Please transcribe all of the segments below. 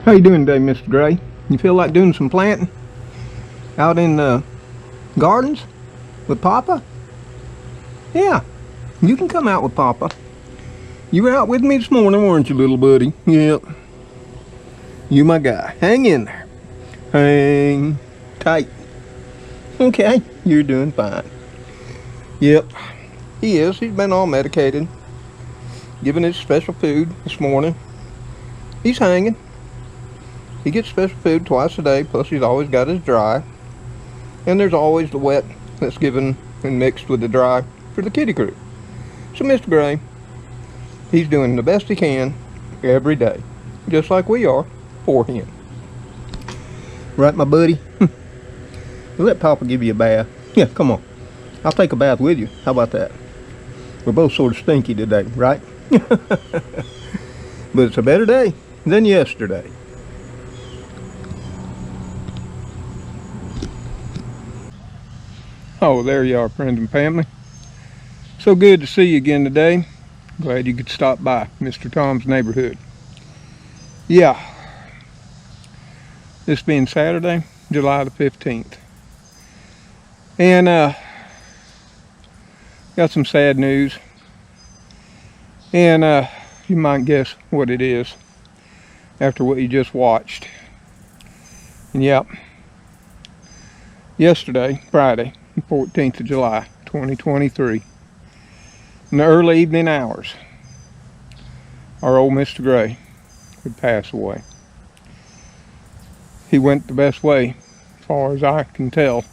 How you doing today, Mr. Gray? You feel like doing some planting out in the gardens with Papa? Yeah, you can come out with Papa. You were out with me this morning, weren't you, little buddy? Yep. You my guy. Hang in there. Hang tight. Okay, you're doing fine. Yep, he is. He's been all medicated. Given his special food this morning. He's hanging. He gets special food twice a day, plus he's always got his dry. And there's always the wet that's given and mixed with the dry for the Kitty Krew. So Mr. Gray, he's doing the best he can every day, just like we are for him. Right, my buddy? Let Papa give you a bath. Yeah, come on. I'll take a bath with you. How about that? We're both sort of stinky today, right? But it's a better day than yesterday. Oh, there you are, friends and family. So good to see you again today. Glad you could stop by Mr. Tom's neighborhood. Yeah, this being Saturday, July the 15th. And got some sad news. And you might guess what it is after what you just watched. And yep, yesterday, Friday, 14th of July, 2023, in the early evening hours, our old Mr. Gray would pass away. He went the best way, as far as I can tell,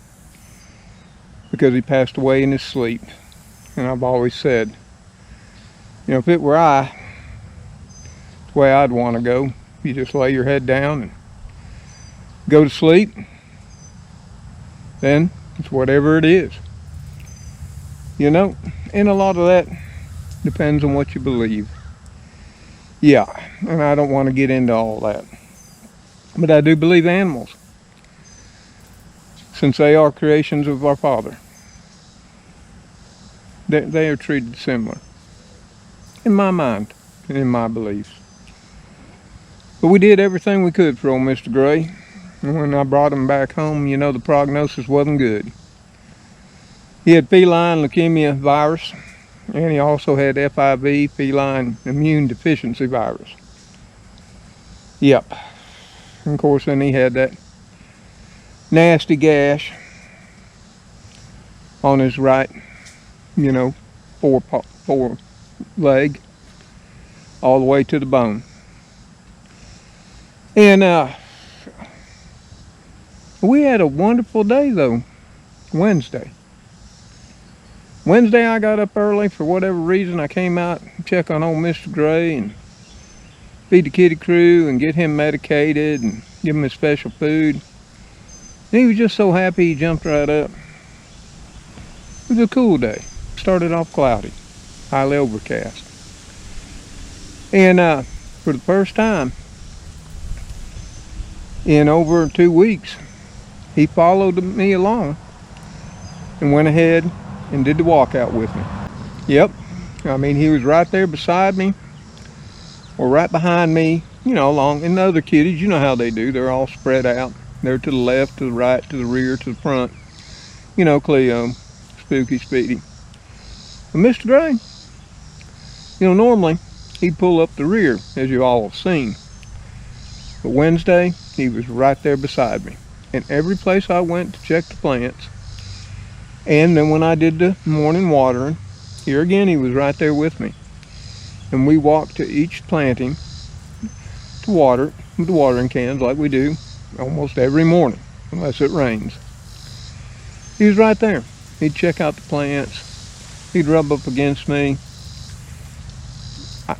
because he passed away in his sleep. And I've always said, you know, if it were I, the way I'd want to go, you just lay your head down and go to sleep, then it's whatever it is. You know, and a lot of that depends on what you believe. Yeah, and I don't want to get into all that. But I do believe animals, since they are creations of our Father, they are treated similar, in my mind and in my beliefs. But we did everything we could for old Mr. Gray. And when I brought him back home, you know, the prognosis wasn't good. He had feline leukemia virus, and he also had FIV, feline immune deficiency virus. Yep. And of course, then he had that nasty gash on his right, you know, fore leg, all the way to the bone. And we had a wonderful day though, Wednesday. Wednesday I got up early for whatever reason. I came out and check on old Mr. Gray and feed the Kitty Krew and get him medicated and give him his special food. And he was just so happy he jumped right up. It was a cool day. Started off cloudy, highly overcast. And for the first time in over 2 weeks, he followed me along and went ahead and did the walkout with me. Yep, I mean, he was right there beside me or right behind me, you know, along. And the other kitties, you know how they do, they're all spread out. They're to the left, to the right, to the rear, to the front. You know, Cleo, Spooky, Speedy. But Mr. Gray, you know, normally he'd pull up the rear, as you all have seen. But Wednesday, he was right there beside me. And every place I went to check the plants, and then when I did the morning watering, here again he was right there with me. And we walked to each planting to water with the watering cans like we do almost every morning, unless it rains. He was right there. He'd check out the plants. He'd rub up against me.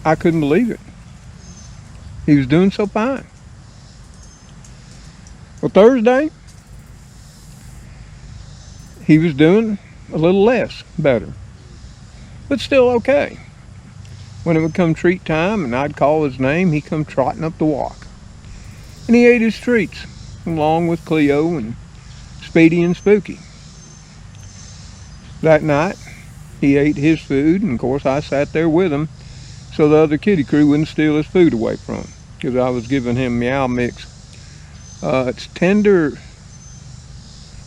I couldn't believe it. He was doing so fine. Well, Thursday, he was doing a little less better, but still okay. When it would come treat time and I'd call his name, he'd come trotting up the walk. And he ate his treats, along with Cleo and Speedy and Spooky. That night, he ate his food, and of course I sat there with him so the other Kitty Krew wouldn't steal his food away from him. because I was giving him Meow Mix. It's tender,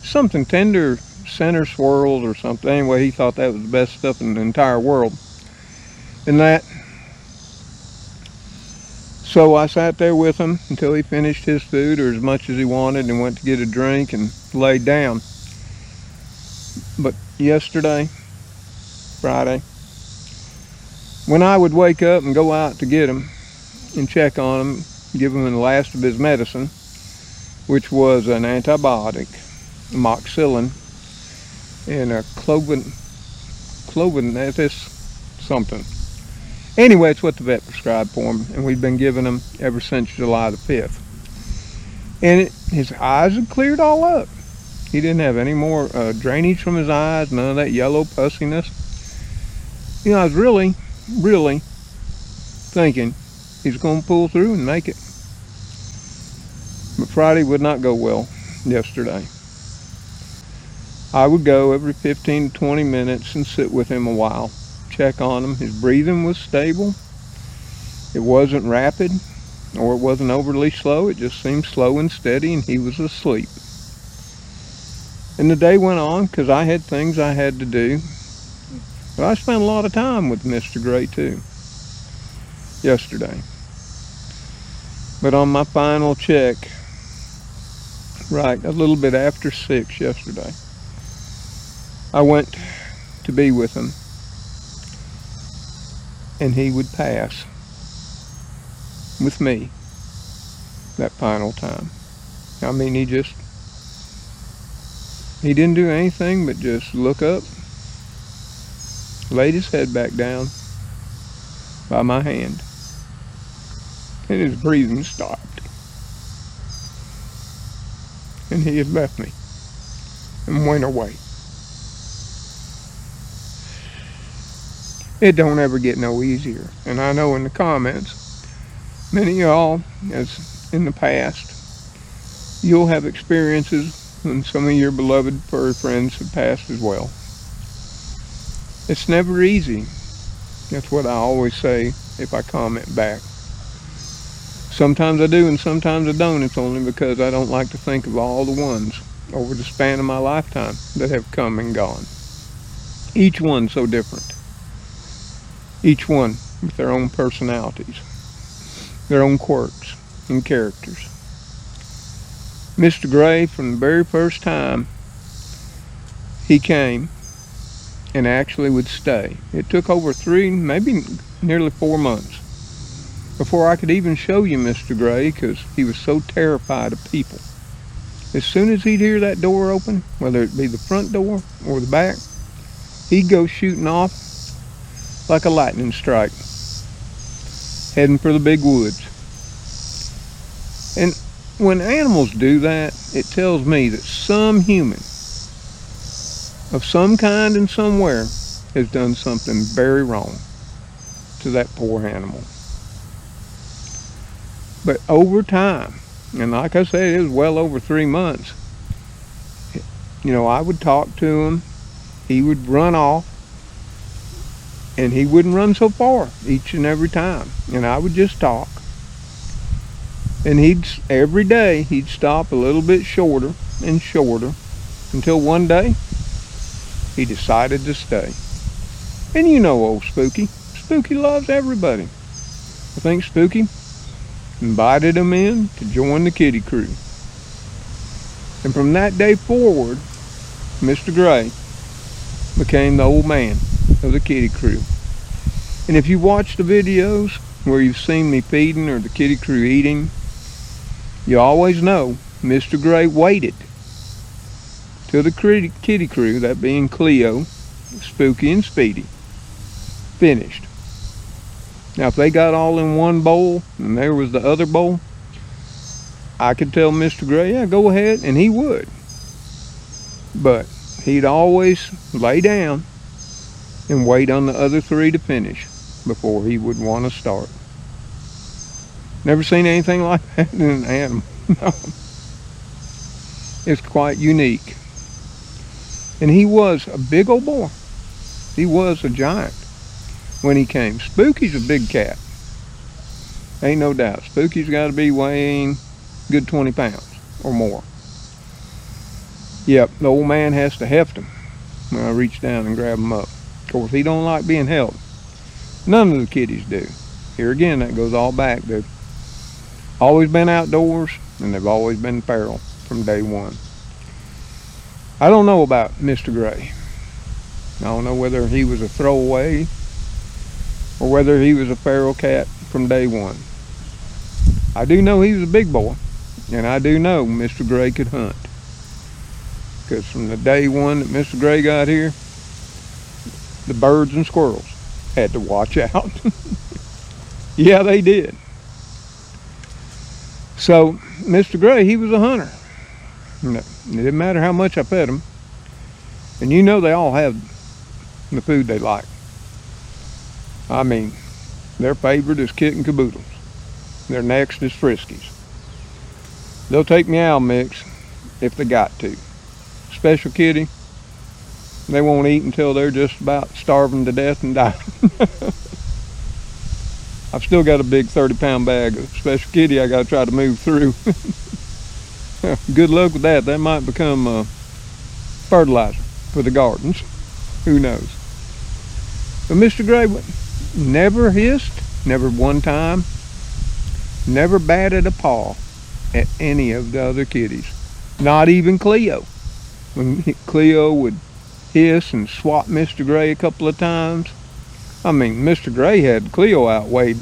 something tender center swirls or something. Anyway, he thought that was the best stuff in the entire world. And that, so I sat there with him until he finished his food, or as much as he wanted, and went to get a drink and laid down. But yesterday, Friday, when I would wake up and go out to get him and check on him, give him the last of his medicine, which was an antibiotic, amoxicillin, and a cloven something. Anyway, it's what the vet prescribed for him, and we've been giving him ever since July the 5th. And his eyes had cleared all up. He didn't have any more drainage from his eyes, none of that yellow pussiness. You know, I was really, really thinking he's going to pull through and make it. But Friday would not go well yesterday. I would go every 15 to 20 minutes and sit with him a while, check on him. His breathing was stable. It wasn't rapid, or it wasn't overly slow. It just seemed slow and steady, and he was asleep. And the day went on because I had things I had to do. But I spent a lot of time with Mr. Gray too yesterday. But on my final check, right, a little bit after 6 yesterday, I went to be with him, and he would pass with me that final time. I mean, he didn't do anything but just look up, laid his head back down by my hand, and his breathing stopped. And he had left me and went away. It don't ever get no easier. And I know in the comments, many of y'all, as in the past, you'll have experiences when some of your beloved furry friends have passed as well. It's never easy. That's what I always say if I comment back. Sometimes I do and sometimes I don't. It's only because I don't like to think of all the ones over the span of my lifetime that have come and gone. Each one so different. Each one with their own personalities, their own quirks and characters. Mr. Gray, from the very first time he came and actually would stay, it took over 3, maybe nearly 4 months before I could even show you Mr. Gray, because he was so terrified of people. As soon as he'd hear that door open, whether it be the front door or the back, he'd go shooting off like a lightning strike, heading for the big woods. And when animals do that, it tells me that some human of some kind and somewhere has done something very wrong to that poor animal. But over time, and like I said, it was well over 3 months, you know, I would talk to him, he would run off, and he wouldn't run so far each and every time, and I would just talk. And every day he'd stop a little bit shorter and shorter, until one day he decided to stay. And you know old Spooky. Spooky loves everybody. I think Spooky invited him in to join the Kitty Krew. And from that day forward, Mr. Gray became the old man of the Kitty Krew. And if you watch the videos where you've seen me feeding or the Kitty Krew eating, you always know Mr. Gray waited till the Kitty Krew, that being Cleo, Spooky, and Speedy, finished. Now if they got all in one bowl and there was the other bowl, I could tell Mr. Gray, yeah, go ahead, and he would. But he'd always lay down and wait on the other 3 to finish before he would want to start. Never seen anything like that in an animal. No. It's quite unique. And he was a big old boy. He was a giant when he came. Spooky's a big cat. Ain't no doubt. Spooky's got to be weighing a good 20 pounds or more. Yep, the old man has to heft him when I reach down and grab him up. Of course, he don't like being held. None of the kitties do. Here again, that goes all back. They've always been outdoors, and they've always been feral from day one. I don't know about Mr. Gray. I don't know whether he was a throwaway or whether he was a feral cat from day one. I do know he was a big boy, and I do know Mr. Gray could hunt. Because from the day one that Mr. Gray got here, the birds and squirrels had to watch out. Yeah, they did. So, Mr. Gray, he was a hunter. It didn't matter how much I fed him. And you know they all have the food they like. I mean, their favorite is kitten caboodles. Their next is Friskies. They'll take meow mix if they got to. Special kitty, they won't eat until they're just about starving to death and dying. I've still got a big 30-pound bag of special kitty I got to try to move through. Good luck with that. That might become fertilizer for the gardens. Who knows? But Mr. Gray never hissed, never one time, never batted a paw at any of the other kitties. Not even Cleo. When Cleo would hiss and swat Mr. Gray a couple of times, I mean, Mr. Gray had Cleo outweighed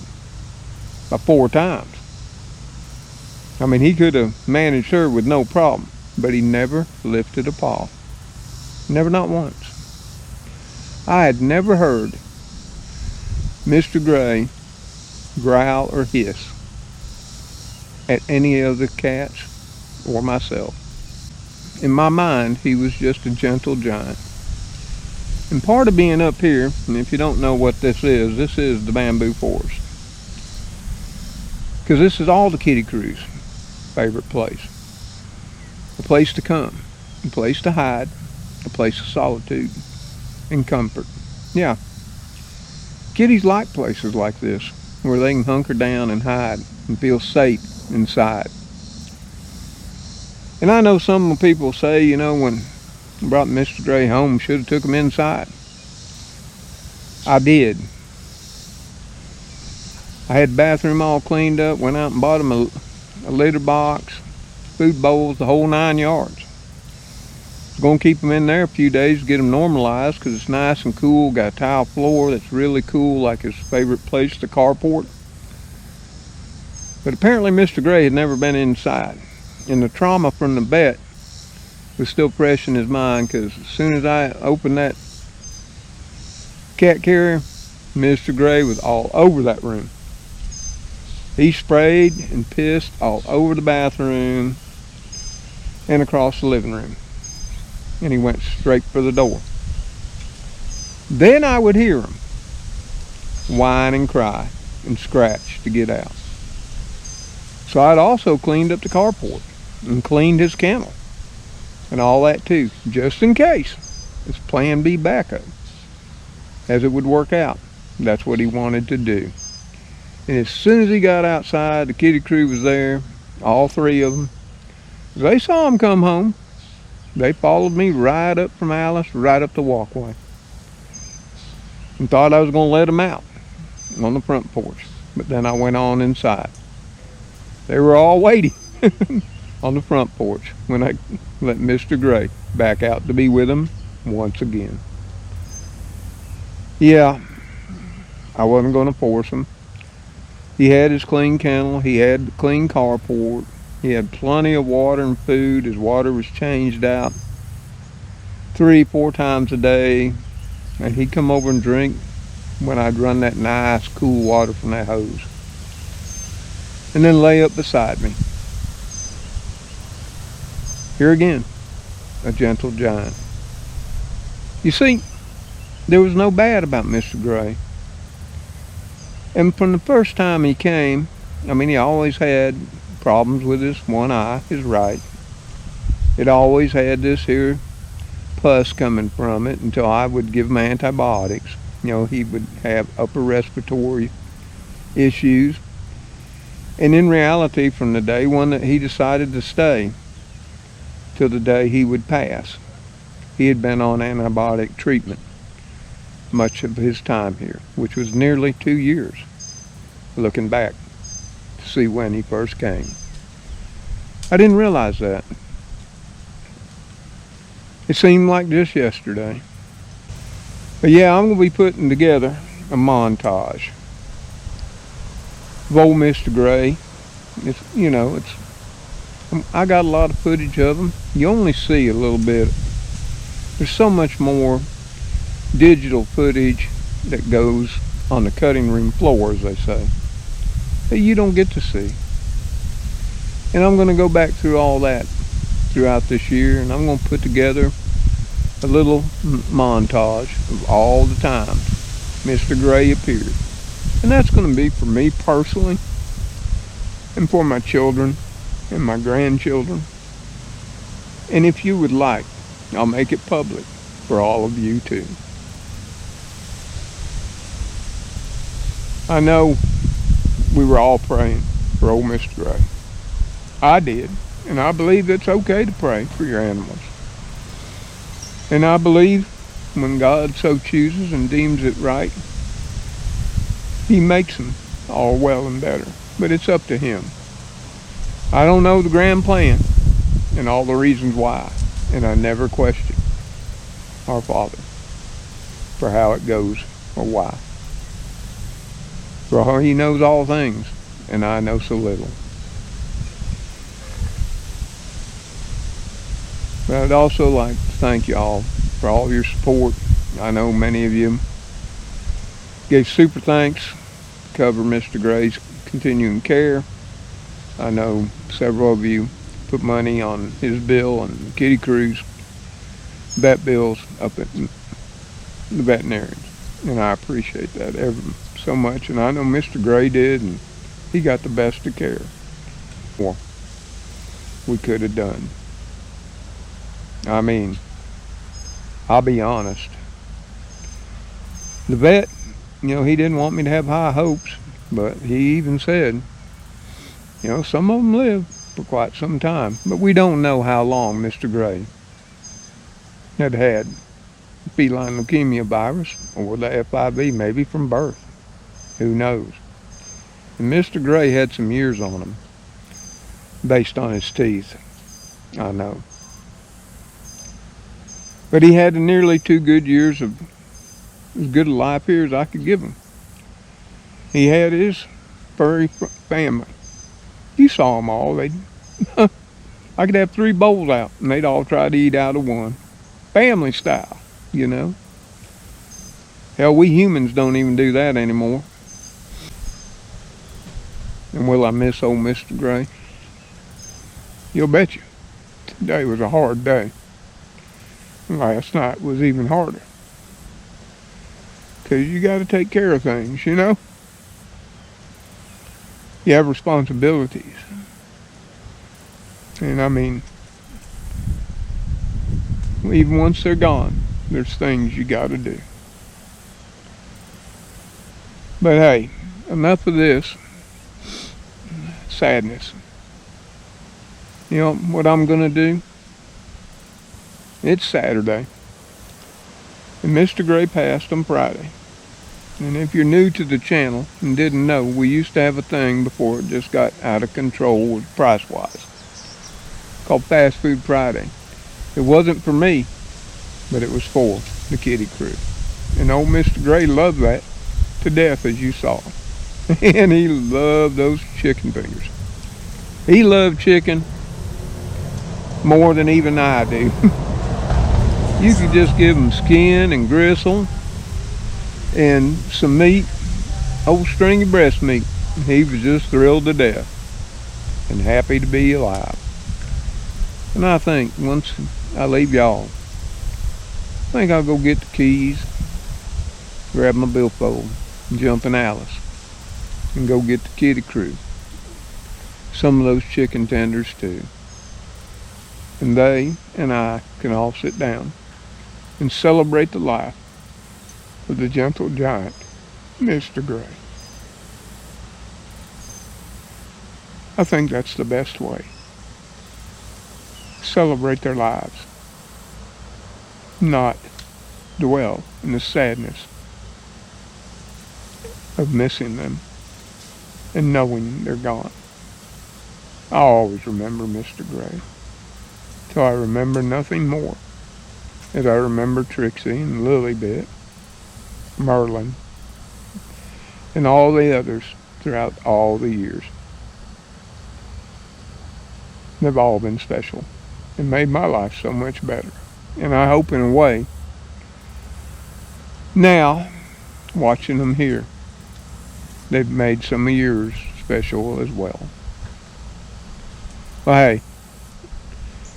by 4 times. I mean, he could have managed her with no problem, but he never lifted a paw. Never, not once. I had never heard Mr. Gray growl or hiss at any of the cats or myself. In my mind, he was just a gentle giant. And part of being up here, and if you don't know what this is the bamboo forest. Because this is all the Kitty Krew's favorite place. A place to come, a place to hide, a place of solitude and comfort. Yeah, kitties like places like this, where they can hunker down and hide and feel safe inside. And I know some people say, you know, when I brought Mr. Gray home, should have took him inside. I did. I had the bathroom all cleaned up, went out and bought him a litter box, food bowls, the whole 9 yards. Going to keep him in there a few days to get him normalized because it's nice and cool. Got a tile floor that's really cool, like his favorite place, the carport. But apparently Mr. Gray had never been inside. And the trauma from the vet was still fresh in his mind, because as soon as I opened that cat carrier, Mr. Gray was all over that room. He sprayed and pissed all over the bathroom and across the living room. And he went straight for the door. Then I would hear him whine and cry and scratch to get out. So I'd also cleaned up the carport and cleaned his kennel and all that too, just in case. It's plan B backup, as it would work out. That's what he wanted to do. And as soon as he got outside, the Kitty Krew was there, all 3 of them. They saw him come home. They followed me right up from Alice, right up the walkway, and thought I was going to let them out on the front porch. But then I went on inside. They were all waiting on the front porch when I let Mr. Gray back out to be with them once again. Yeah, I wasn't going to force him. He had his clean kennel. He had the clean carport. He had plenty of water and food. His water was changed out 3-4 times a day. And he'd come over and drink when I'd run that nice, cool water from that hose. And then lay up beside me. Here again, a gentle giant. You see, there was no bad about Mr. Gray. And from the first time he came, I mean, he always had problems with his one eye, his right. It always had this here pus coming from it until I would give him antibiotics. You know, he would have upper respiratory issues. And in reality, from the day one that he decided to stay till the day he would pass, he had been on antibiotic treatment much of his time here, which was nearly 2 years, looking back to see when he first came. I didn't realize that. It seemed like just yesterday. But yeah, I'm going to be putting together a montage of old Mr. Gray. I got a lot of footage of him. You only see a little bit. There's so much more digital footage that goes on the cutting room floor, as they say, that you don't get to see. And I'm going to go back through all that throughout this year, and I'm going to put together a little montage of all the times Mr. Gray appeared. And that's going to be for me personally, and for my children and my grandchildren. And if you would like, I'll make it public for all of you too. I know we were all praying for old Mr. Gray. I did, and I believe it's okay to pray for your animals. And I believe when God so chooses and deems it right, he makes them all well and better. But it's up to him. I don't know the grand plan and all the reasons why, and I never question our Father for how it goes or why. For he knows all things, and I know so little. But I'd also like to thank y'all for all your support. I know many of you gave super thanks to cover Mr. Gray's continuing care. I know several of you put money on his bill and Kitty Krew's vet bills up at the veterinarians. And I appreciate that so much. And I know Mr. Gray did, and he got the best of care we could have done. I mean, I'll be honest. The vet, he didn't want me to have high hopes, but he even said, some of them live for quite some time, but we don't know how long Mr. Gray had feline leukemia virus or the FIV, maybe from birth. Who knows? And Mr. Gray had some years on him based on his teeth. I know. But he had nearly 2 good years of as good a life here as I could give him. He had his furry family. You saw them all. I could have 3 bowls out, and they'd all try to eat out of one. Family style, Hell, we humans don't even do that anymore. And will I miss old Mr. Gray? You'll bet you. Today was a hard day. Last night was even harder. Because you got to take care of things, You have responsibilities. And I mean, even once they're gone, there's things you got to do. But hey, enough of this sadness. What I'm going to do? It's Saturday. And Mr. Gray passed on Friday. And if you're new to the channel and didn't know, we used to have a thing before it just got out of control with price-wise, called Fast Food Friday. It wasn't for me, but it was for the Kitty Krew. And old Mr. Gray loved that to death, as you saw. And he loved those chicken fingers. He loved chicken more than even I do. You could just give him skin and gristle and some meat, old stringy breast meat. He was just thrilled to death and happy to be alive. And I think once I leave y'all, I think I'll go get the keys, grab my billfold, and jump in Alice, and go get the Kitty Krew. Some of those chicken tenders too. And they and I can all sit down and celebrate the life of the gentle giant, Mr. Gray. I think that's the best way. Celebrate their lives, not dwell in the sadness of missing them and knowing they're gone. I'll always remember Mr. Gray, till I remember nothing more, as I remember Trixie and Lilybit, Merlin, and all the others throughout all the years. They've all been special and made my life so much better. And I hope in a way, now, watching them here, they've made some of yours special as well. Well, hey,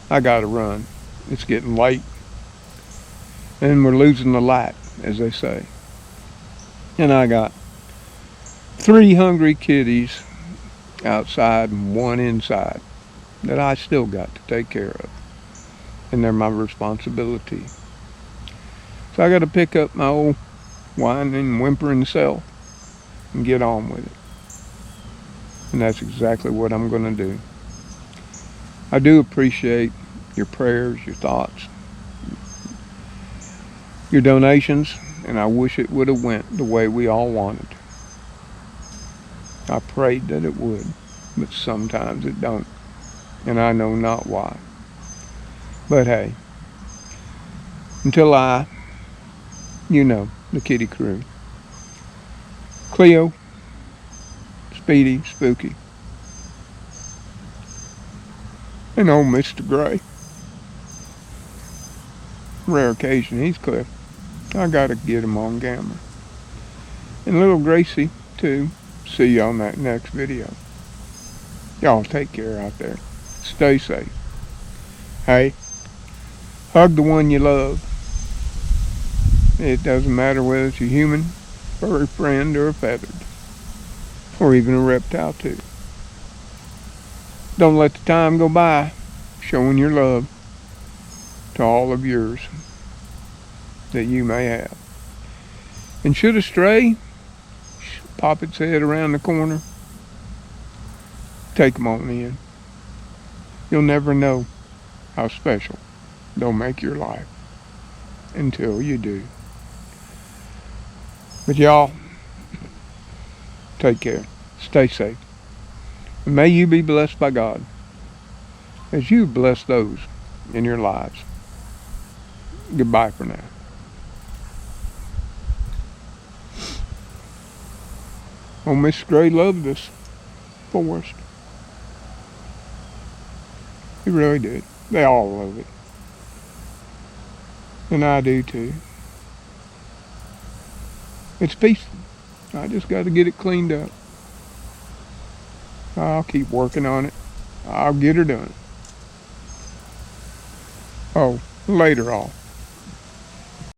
I gotta run. It's getting late. And we're losing the light, as they say. And I got 3 hungry kitties outside and 1 inside that I still got to take care of. And they're my responsibility. So I got to pick up my old whining, whimpering self and get on with it. And that's exactly what I'm going to do. I do appreciate your prayers, your thoughts, your donations, and I wish it would have went the way we all wanted. I prayed that it would, but sometimes it don't, and I know not why. But hey, until the Kitty Krew. Cleo, Speedy, Spooky, and old Mr. Gray. Rare occasion Heathcliff. I gotta get him on camera. And little Gracie, too. See you on that next video. Y'all take care out there. Stay safe. Hey, hug the one you love. It doesn't matter whether it's a human, furry friend, or a feathered, or even a reptile too. Don't let the time go by showing your love to all of yours that you may have. And should a stray pop its head around the corner, take them on in. You'll never know how special they'll make your life until you do. But y'all, take care. Stay safe. And may you be blessed by God as you bless those in your lives. Goodbye for now. Oh, Miss Gray loved this forest. He really did. They all love it. And I do too. It's peaceful. I just got to get it cleaned up. I'll keep working on it. I'll get her done. Oh, later all.